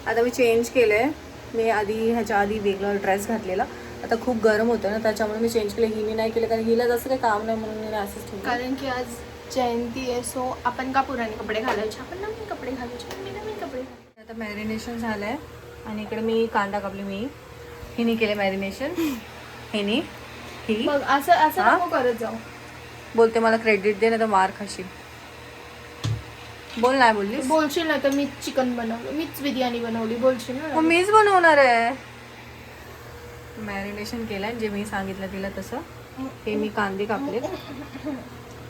आता मी चेंज केलं आहे. मी ह्याच्या आधी वेगळा ड्रेस घातलेला. आता खूप गरम होतं ना, त्याच्यामुळे मी चेंज केलं. हिने नाही केलं कारण हिला जसं काही काम नाही म्हणून मी असंच ठेवलं. कारण की आज जयंती आहे, सो आपण का पुराणे कपडे घालायचे, आपण नवीन कपडे घालायचे. मी नवीन कपडे घालायचे. आता मॅरिनेशन झालं आहे आणि इकडे मी कांदा कापली. हिने केले मॅरिनेशन. हिने मग असं नको करत जाऊ. बोलते मला क्रेडिट दे ना तर मार खाशील. बोल. नाही बोलली. बोलशील ना तर मीच चिकन बनवलं, मीच बिर्याणी बनवली बोलशील ना. मग मीच बनवणार आहे. मॅरिनेशन केलंय जे मी सांगितलं तिला तसं. हे मी कांदे कापले.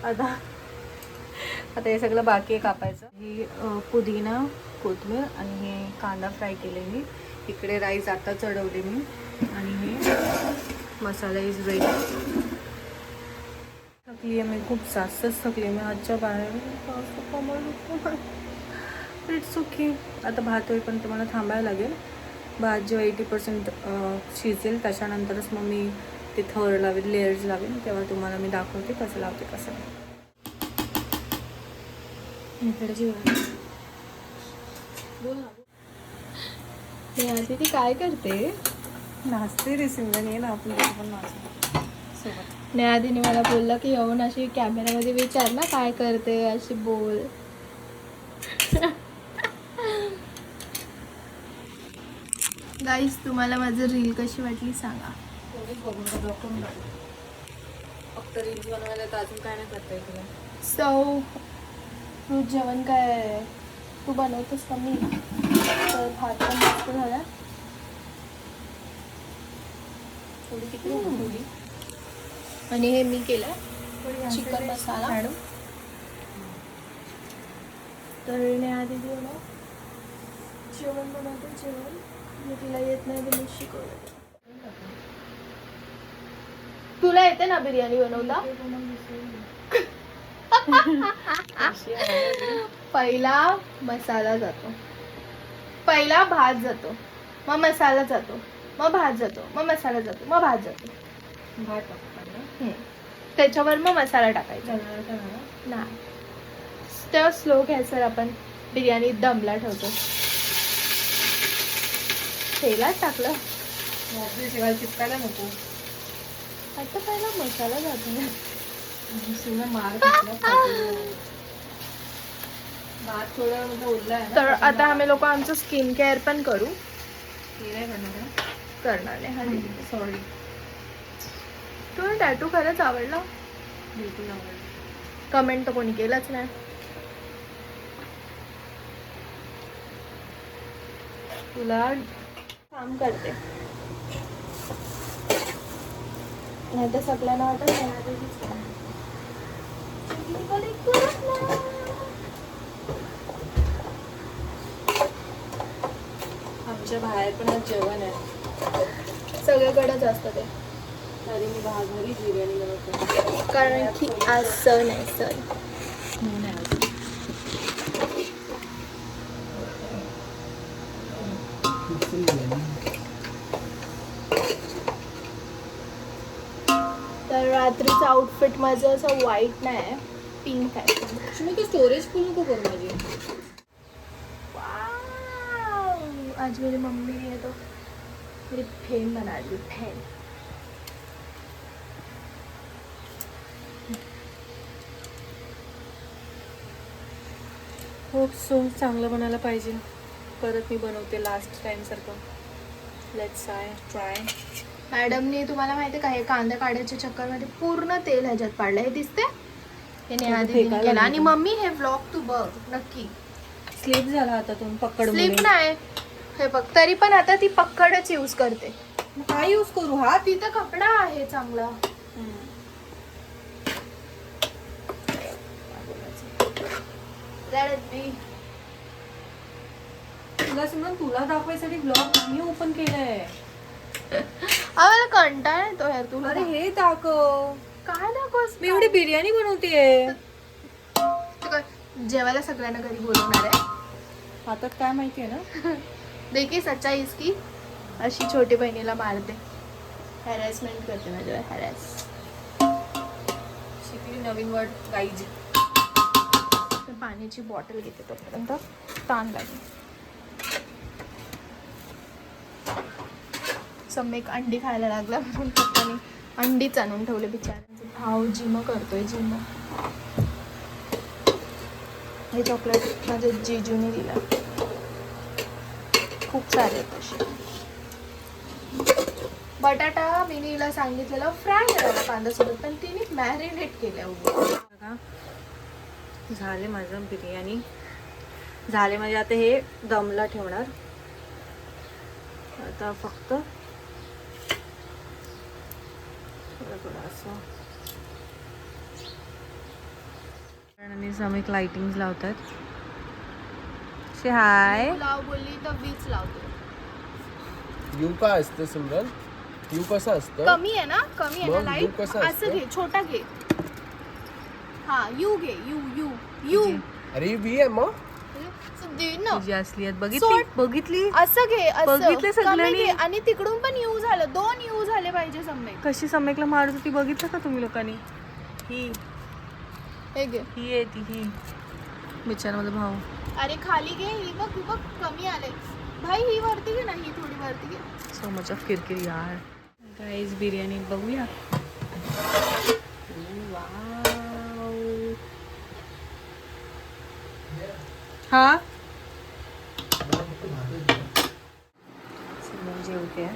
आता हे सगळं बाकी आहे कापायचं. ही पुदिना, कोथिंबीर आणि हे कांदा फ्राय केले मी. इकडे राईस आता चढवले मी आणि हे मसाला इज रेडी. थकली आहे मी, खूप जास्तच थकली आहे मी आजच्या बाहेर. It's okay. आता भात होईपर्यंत मला थांबायला लागेल. भात जेव्हा 80% शिजेल त्याच्यानंतरच मग मी ते थर लावेल, लेयर्स लावेल. तेव्हा तुम्हाला मी दाखवते कसं लावते कसं. इकडे जेवण बोल ना. आधी ती काय करते? नाचते रे सिंगन. ये ना आपण पण नाचू सोबत. न्यायाधीने मला बोललं की येऊन अशी कॅमेरामध्ये विचार ना काय करते, अशी बोल. गाईज तुम्हाला माझं रील कशी वाटली सांगा. फक्त रील्स बनवायला तर अजून काय नाही करता येत तुला. सो तू जेवण काय तू बनवतेस का मी? तर भात पण मस्त झाला. थोडी किती आणि हे मी केलं चिकन मसाला. मॅडम तर आधी ना जेवण बनवते. जेवण मी तिला येत नाही तर मी शिकवलं. तुला येते ना बिर्याणी बनवता? पहिला मसाला जातो, पहिला भात जातो, मग मसाला जातो, मग भात जातो, मग मसाला जातो, मग भात जातो. भात टाकतो. त्याच्यावर मग मसाला टाकायचा. नाही तेव्हा स्लो गॅसवर आपण बिर्याणी दमला ठेवतो. तेलात टाकलं चिपकायला नको. आता पहिला मसाला जातो ना. मार भात थोडा म्हणजे उरला आहे. तर आता आम्ही लोक आमचं स्किन केअर पण करू. करणार नाही. सॉरी. तुला टॅटू खरंच आवडला? बिलकुल आवडला. कमेंट तर कोणी केलंच नाही. तुला काम करते नाही तर सगळ्यांना वाटत आमच्या बाहेर पण आज जेवण आहे. सगळीकडेच असतं ते. तरी मी घरीच बिर्याणी बनवते कारण की आज सण आहे. सण तर रात्रीचं आउटफिट माझं असं व्हाईट नाही, पिंक आहे. तुम्ही ते स्टोरेज फुल नको करू माझी. आज मेरी मम्मी ने तो मेरी फैन बना दी. फैन खूप चांगलं बनायला पाहिजे. परत मी बनवते लास्ट टाइम सारखं. Let's try. मॅडमने तुम्हाला माहिती का हे कांदा काढायच्या चक्करमध्ये पूर्ण तेल ह्याच्यात पाडलं. हे दिसते त्याने आधी केलं. आणि मम्मी हे व्लॉग तू बघ नक्की. स्लिप झाला हातातून पकड. स्लिप नाही हे बघ. तरी पण आता ती पक्कडच यूज करते. काय यूज करू? हा तिथं कपडा आहे चांगला. तुला दाखवायसाठी ब्लॉग मी ओपन केलंय. आम्हाला कंटाळा येतो यार तुला. अरे हे दाखव. काय दाखवस? मी एवढी बिर्याणी बनवतेय. जेवायला सगळ्यांना घरी बोलवणार आहे. हातात काय माहितीये ना. देखी सच्चाई इसकी. अशी छोटी बहिणीला मारते, हॅरॅसमेंट करते माझ्यावर. हॅरॅस शिकली नवीन वर्ड गाईज. पाण्याची बॉटल घेते तोपर्यंत ताण लागेल. सम्यक अंडी खायला लागला म्हणून पप्पानी अंडीच आणून ठेवले बिचाऱ्यांचे. भाऊ जिम करतोय जिम. हे चॉकलेट माझ्या जीजूने दिलं. खूप सारे आहेत असे. बटाटा मी हिला सांगितलेलं फ्राय करायला कांद्यासोबत, पण तिने मॅरिनेट केल्या. बघा झाले माझं बिर्याणी झाले. म्हणजे आता हे दमला ठेवणार. आता फक्त थोडं असं आणि समीक लाइटिंग लावतात. से हाय. लाव बोलली तर वीज लावतो. यू काय असतं सिमरन? यू कसं असतं? कमी आहे ना, कमी आहे ना मग लाईट. यू कसं असं असतं? घे, छोटा घे. हा यू घे, यू यू यू. अरे वी आहे मग. दे ना. तुझी असली बघितली सोड. बघितली असं घे, बघितलं असं सगळ्यांनी. कमी घे. आणि तिकडून पण यू झालं. 2 यू झाले पाहिजे सम्यक. कशी समेकला मारत होती बघितलं का तुम्ही लोकांनी? ही हे घे. ही आहे ती ही बिचारामध्ये भाऊ. अरे खाली घे. ही बघ, ही बघ कमी आले. भाई ही वरती घे ना, ही थोडी वरती घे. सो मच ऑफ किरकिर यार. गाइस बिर्याणी बघूया. वाव. हा सिमरन जेवते.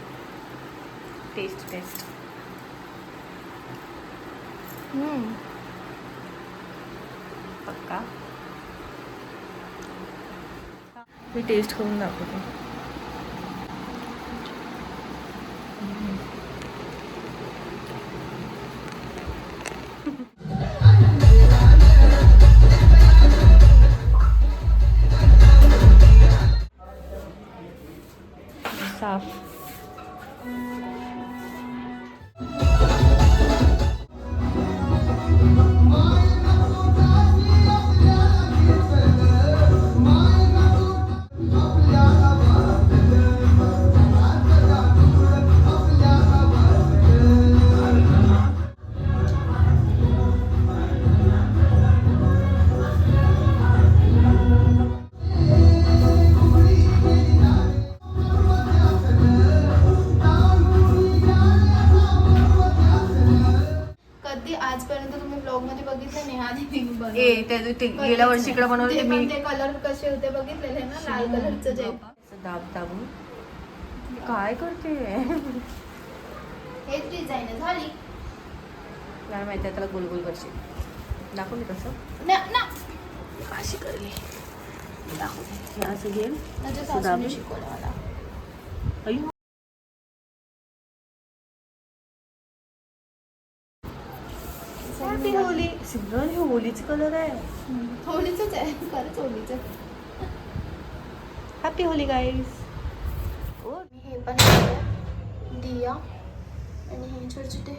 टेस्ट पक्का. मी टेस्ट करून दाखवते. साफ. कधी आजपर्यंत तुम्ही ब्लॉग मध्ये बघितलं नाही हा दीदी ए त्या दिवशी गेल्या वर्षी इकडे बनवले मी. ते कलर कसे होते बघितलेले ना, लाल कलरचं जे. दाब दाबून काय करते. हेच डिझाईन झाली काय माहिती आहे त्याला गोलगोल करशील. दाखवली कसं ना ना. अशी करली. दाखवते हे असं घेईल. माझ्या दाबून. सासूने शिकवलं मला. अय्यो. ती होली सिमरन हे होलीच कलर आहे. होलीच आहे, खरंच होलीच. Happy Holy guys. हे पण आहे, दिया आणि हे छोटे छोटे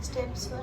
स्टेप्सवर.